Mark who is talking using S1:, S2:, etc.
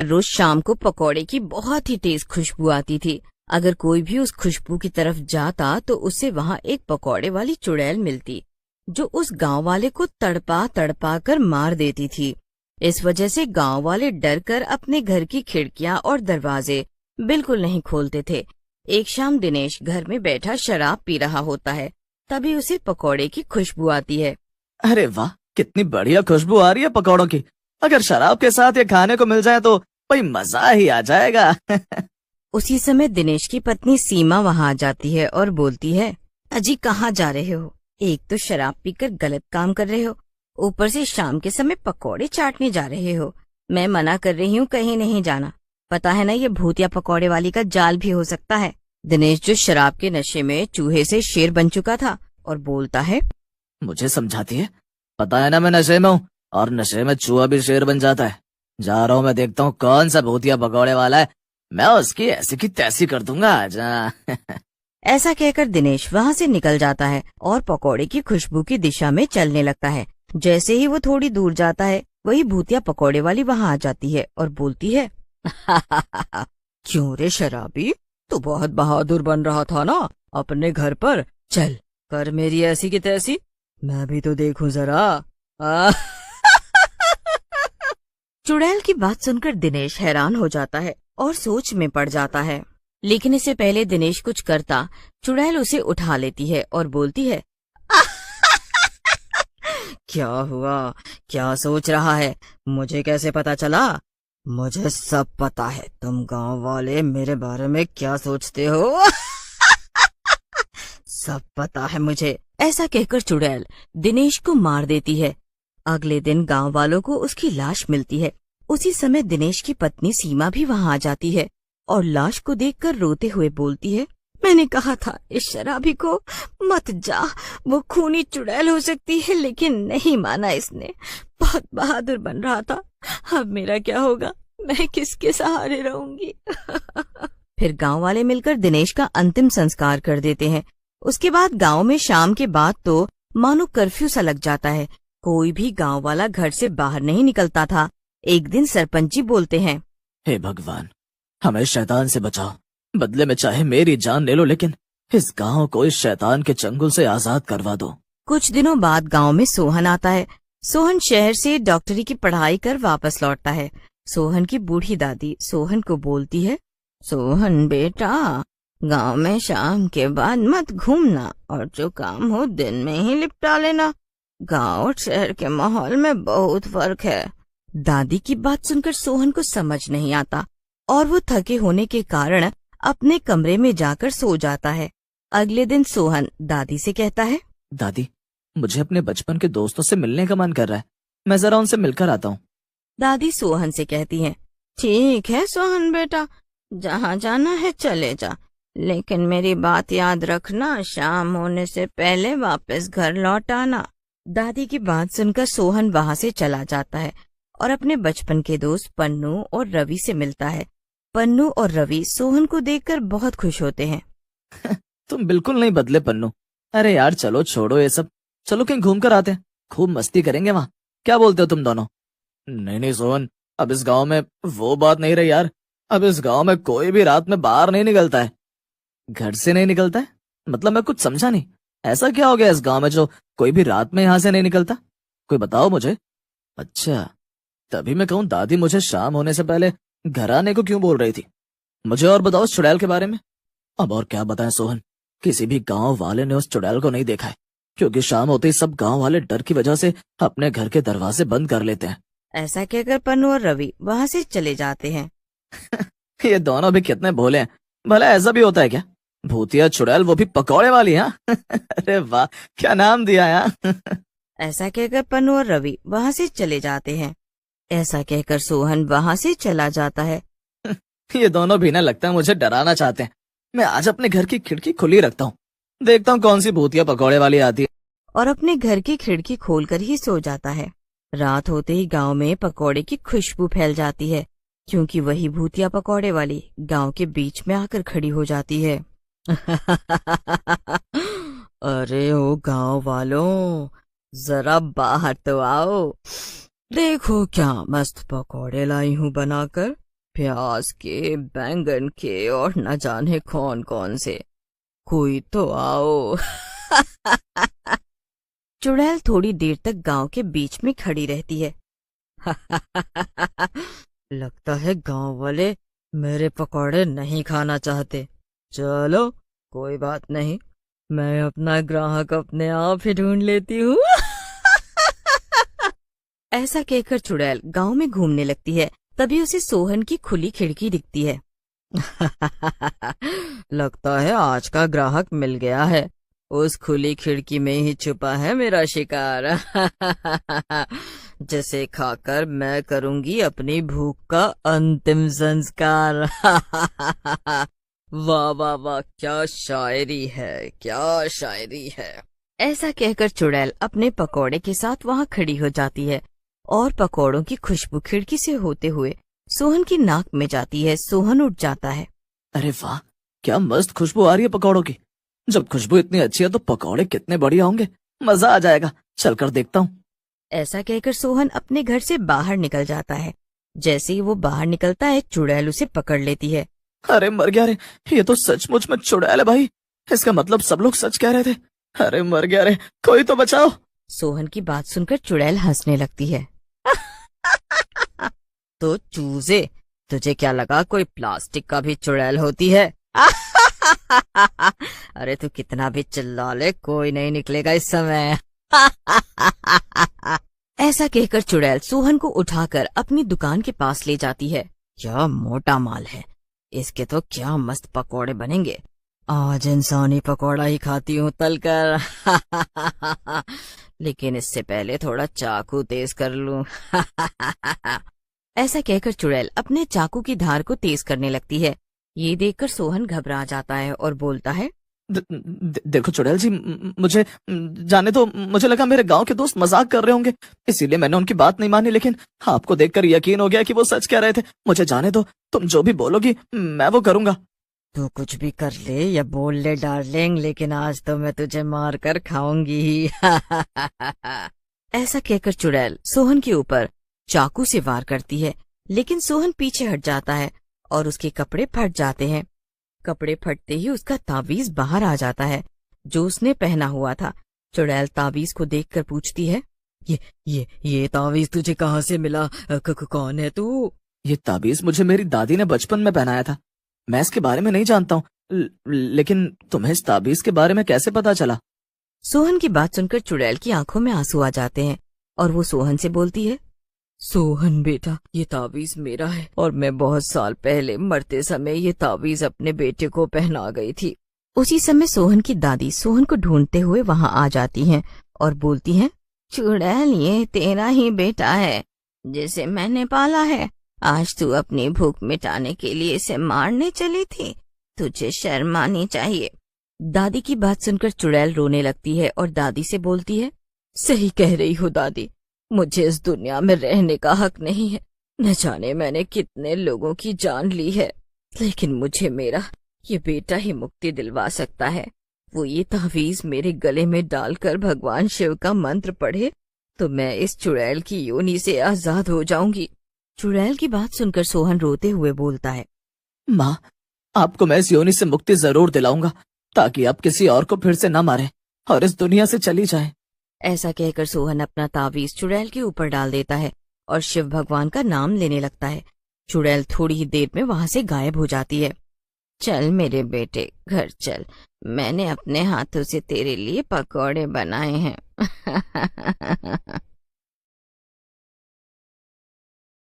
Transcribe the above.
S1: रोज शाम को पकौड़े की बहुत ही तेज खुशबू आती थी। अगर कोई भी उस खुशबू की तरफ जाता तो उसे वहाँ एक पकौड़े वाली चुड़ैल मिलती, जो उस गांव वाले को तड़पा तड़पा कर मार देती थी। इस वजह से गांव वाले डर कर अपने घर की खिड़कियां और दरवाजे बिल्कुल नहीं खोलते थे। एक शाम दिनेश घर में बैठा शराब पी रहा होता है, तभी उसे पकौड़े की खुशबू आती है।
S2: अरे वाह, कितनी बढ़िया खुशबू आ रही है पकौड़ों की। अगर शराब के साथ ये खाने को मिल जाए तो भाई मजा ही आ जाएगा।
S1: उसी समय दिनेश की पत्नी सीमा वहाँ आ जाती है और बोलती है, अजी कहाँ जा रहे हो? एक तो शराब पीकर गलत काम कर रहे हो, ऊपर से शाम के समय पकौड़े चाटने जा रहे हो। मैं मना कर रही हूँ, कहीं नहीं जाना। पता है ना, ये भूतिया पकौड़े वाली का जाल भी हो सकता है। दिनेश जो शराब के नशे में चूहे से शेर बन चुका था और बोलता है,
S2: मुझे समझाती है, पता है ना मैं नशे में हूँ, और नशे में चूहा भी शेर बन जाता है। जा रहा हूँ, मैं देखता हूँ कौन सा भूतिया पकौड़े वाला है, मैं उसकी ऐसी की तैसी कर दूंगा। आजा।
S1: ऐसा कहकर दिनेश वहाँ से निकल जाता है और पकौड़े की खुशबू की दिशा में चलने लगता है। जैसे ही वो थोड़ी दूर जाता है, वही भूतिया पकौड़े वाली वहाँ आ जाती है और बोलती है, क्यों रे शराबी, तू बहुत बहादुर बन रहा था ना अपने घर पर। चल कर मेरी ऐसी की तैसी, मैं भी तो देखूं जरा। चुड़ैल की बात सुनकर दिनेश हैरान हो जाता है और सोच में पड़ जाता है। लेकिन इससे पहले दिनेश कुछ करता, चुड़ैल उसे उठा लेती है और बोलती है, क्या हुआ, क्या सोच रहा है? मुझे कैसे पता चला? मुझे सब पता है, तुम गांव वाले मेरे बारे में क्या सोचते हो। सब पता है मुझे। ऐसा कहकर चुड़ैल दिनेश को मार देती है। अगले दिन गांव वालों को उसकी लाश मिलती है। उसी समय दिनेश की पत्नी सीमा भी वहां आ जाती है और लाश को देखकर रोते हुए बोलती है, मैंने कहा था इस शराबी को मत जा, वो खूनी चुड़ैल हो सकती है, लेकिन नहीं माना इसने। बहुत बहादुर बन रहा था। अब मेरा क्या होगा? मैं किसके सहारे रहूंगी? फिर गांव वाले मिलकर दिनेश का अंतिम संस्कार कर देते हैं। उसके बाद गांव में शाम के बाद तो मानो कर्फ्यू सा लग जाता है। कोई भी गांव वाला घर से बाहर नहीं निकलता था। एक दिन सरपंच जी बोलते हैं,
S2: हे भगवान, हमें शैतान से बचाओ, बदले में चाहे मेरी जान ले लो, लेकिन इस गांव को इस शैतान के चंगुल से आजाद करवा दो।
S1: कुछ दिनों बाद गांव में सोहन आता है। सोहन शहर से डॉक्टरी की पढ़ाई कर वापस लौटता है। सोहन की बूढ़ी दादी सोहन को बोलती है, सोहन बेटा, गांव में शाम के बाद मत घूमना और जो काम हो दिन में ही निपटा लेना। गांव और शहर के माहौल में बहुत फर्क है। दादी की बात सुनकर सोहन को समझ नहीं आता और वो थके होने के कारण अपने कमरे में जाकर सो जाता है। अगले दिन सोहन दादी से कहता है,
S2: दादी, मुझे अपने बचपन के दोस्तों से मिलने का मन कर रहा है, मैं जरा उनसे मिलकर आता हूँ।
S1: दादी सोहन से कहती हैं, ठीक है सोहन बेटा, जहाँ जाना है चले जा, लेकिन मेरी बात याद रखना, शाम होने से पहले वापस घर लौट आना। दादी की बात सुनकर सोहन वहाँ से चला जाता है और अपने बचपन के दोस्त पन्नू और रवि से मिलता है। पन्नू और रवि सोहन को देखकर बहुत खुश होते हैं।
S2: तुम बिल्कुल नहीं बदले पन्नू। अरे यार चलो छोड़ो ये सब, चलो कहीं घूम कर आते हैं, खूब मस्ती करेंगे वहाँ। क्या बोलते हो तुम दोनों? नहीं नहीं सोहन, अब इस गांव में वो बात नहीं रही यार। अब इस गांव में कोई भी रात में बाहर नहीं निकलता है। घर से नहीं निकलता है? मतलब मैं कुछ समझा नहीं। ऐसा क्या हो गया इस गांव में जो कोई भी रात में यहाँ से नहीं निकलता? कोई बताओ मुझे। अच्छा, तभी मैं कहूँ दादी मुझे शाम होने से पहले घर आने को क्यों बोल रही थी। मुझे और बताओ उस चुड़ैल के बारे में। अब और क्या बताएं सोहन, किसी भी गांव वाले ने उस चुड़ैल को नहीं देखा है, क्योंकि शाम होते ही सब गांव वाले डर की वजह से अपने घर के दरवाजे बंद कर लेते हैं।
S1: ऐसा कहकर पन्नू और रवि वहाँ से चले जाते हैं।
S2: ये दोनों भी कितने भोले हैं। भला ऐसा भी होता है क्या? भूतिया चुड़ैल, वो भी पकौड़े वाली। हाँ। अरे वाह, क्या नाम दिया यार।
S1: ऐसा कहकर पन्नू और रवि वहाँ से चले जाते हैं। ऐसा कहकर सोहन वहाँ से चला जाता है।
S2: ये दोनों भी ना लगता है मुझे डराना चाहते हैं। मैं आज अपने घर की खिड़की खुली रखता हूँ, देखता हूँ कौन सी भूतिया पकौड़े वाली आती है।
S1: और अपने घर की खिड़की खोलकर ही सो जाता है। रात होते ही गांव में पकौड़े की खुशबू फैल जाती है, क्योंकि वही भूतिया पकौड़े वाली गांव के बीच में आकर खड़ी हो जाती है। अरे ओ गांव वालों, जरा बाहर तो आओ, देखो क्या मस्त पकौड़े लाई हूँ बनाकर। प्याज के, बैंगन के और न जाने कौन कौन से। कोई तो आओ। चुड़ैल थोड़ी देर तक गांव के बीच में खड़ी रहती है। लगता है गांव वाले मेरे पकौड़े नहीं खाना चाहते। चलो कोई बात नहीं, मैं अपना ग्राहक अपने आप ही ढूंढ लेती हूँ। ऐसा कहकर चुड़ैल गांव में घूमने लगती है। तभी उसे सोहन की खुली खिड़की दिखती है। लगता है आज का ग्राहक मिल गया है। उस खुली खिड़की में ही छुपा है मेरा शिकार। जिसे खाकर मैं करूंगी अपनी भूख का अंतिम संस्कार। वाह वाह वाह, क्या शायरी है, क्या शायरी है। ऐसा कहकर चुड़ैल अपने पकौड़े के साथ वहां खड़ी हो जाती है और पकौड़ों की खुशबू खिड़की से होते हुए सोहन की नाक में जाती है। सोहन उठ जाता है।
S2: अरे वाह, क्या मस्त खुशबू आ रही है पकौड़ों की। जब खुशबू इतनी अच्छी है तो पकौड़े कितने बढ़िया होंगे, मजा आ जाएगा, चलकर देखता हूँ।
S1: ऐसा कहकर सोहन अपने घर से बाहर निकल जाता है। जैसे ही वो बाहर निकलता है, चुड़ैल उसे पकड़ लेती है।
S2: अरे मर गया रे, ये तो सचमुच में चुड़ैल है भाई। इसका मतलब सब लोग सच कह रहे थे। अरे मर गया रे, कोई तो बचाओ।
S1: सोहन की बात सुनकर चुड़ैल हंसने लगती है। तो चूजे, तुझे क्या लगा कोई प्लास्टिक का भी चुड़ैल होती है? अरे तू कितना भी चिल्ला ले, कोई नहीं निकलेगा इस समय। ऐसा कहकर चुड़ैल सोहन को उठाकर अपनी दुकान के पास ले जाती है। क्या मोटा माल है, इसके तो क्या मस्त पकोड़े बनेंगे। आज इंसानी पकोड़ा ही खाती हूँ तलकर। लेकिन इससे पहले थोड़ा चाकू तेज कर लूं। ऐसा कहकर चुड़ैल अपने चाकू की धार को तेज करने लगती है। ये देखकर सोहन घबरा जाता है और बोलता है,
S2: देखो चुड़ैल जी, मुझे जाने दो। मुझे लगा मेरे गांव के दोस्त मजाक कर रहे होंगे, इसीलिए मैंने उनकी बात नहीं मानी। लेकिन आपको देखकर यकीन हो गया कि वो सच कह रहे थे। मुझे जाने दो, तुम जो भी बोलोगी मैं वो करूंगा।
S1: तू कुछ भी कर ले या बोल ले डार्लिंग, लेकिन आज तो मैं तुझे मार कर खाऊंगी ही। ऐसा कहकर चुड़ैल सोहन के ऊपर चाकू से वार करती है। लेकिन सोहन पीछे हट जाता है और उसके कपड़े फट जाते हैं। कपड़े फटते ही उसका ताबीज बाहर आ जाता है जो उसने पहना हुआ था। चुड़ैल ताबीज को देखकर पूछती है, ये ताबीज तुझे कहाँ से मिला? कौन है तू?
S2: ये ताबीज मुझे मेरी दादी ने बचपन में पहनाया था। मैं इसके बारे में नहीं जानता हूँ, लेकिन तुम्हें इस ताबीज के बारे में कैसे पता चला?
S1: सोहन की बात सुनकर चुड़ैल की आंखों में आंसू आ जाते हैं और वो सोहन से बोलती है, सोहन बेटा, ये ताबीज मेरा है और मैं बहुत साल पहले मरते समय ये ताबीज अपने बेटे को पहना गई थी। उसी समय सोहन की दादी सोहन को ढूंढते हुए वहां आ जाती हैं और बोलती हैं, चुड़ैल, ये तेरा ही बेटा है जिसे मैंने पाला है। आज तू अपनी भूख मिटाने के लिए इसे मारने चली थी, तुझे शर्म आनी चाहिए। दादी की बात सुनकर चुड़ैल रोने लगती है और दादी से बोलती है, सही कह रही हो दादी, मुझे इस दुनिया में रहने का हक नहीं है। न जाने मैंने कितने लोगों की जान ली है, लेकिन मुझे मेरा ये बेटा ही मुक्ति दिलवा सकता है। वो ये तावीज मेरे गले में डालकर भगवान शिव का मंत्र पढ़े तो मैं इस चुड़ैल की योनि से आजाद हो जाऊंगी। चुड़ैल की बात सुनकर सोहन रोते हुए बोलता है,
S2: माँ, आपको मैं इस योनि से मुक्ति जरूर दिलाऊंगा ताकि आप किसी और को फिर से न मारें और इस दुनिया से चली जाएं।
S1: ऐसा कहकर सोहन अपना तावीज चुड़ैल के ऊपर डाल देता है और शिव भगवान का नाम लेने लगता है। चुड़ैल थोड़ी ही देर में वहां से गायब हो जाती है। चल मेरे बेटे, घर चल, मैंने अपने हाथों से तेरे लिए पकौड़े बनाए हैं।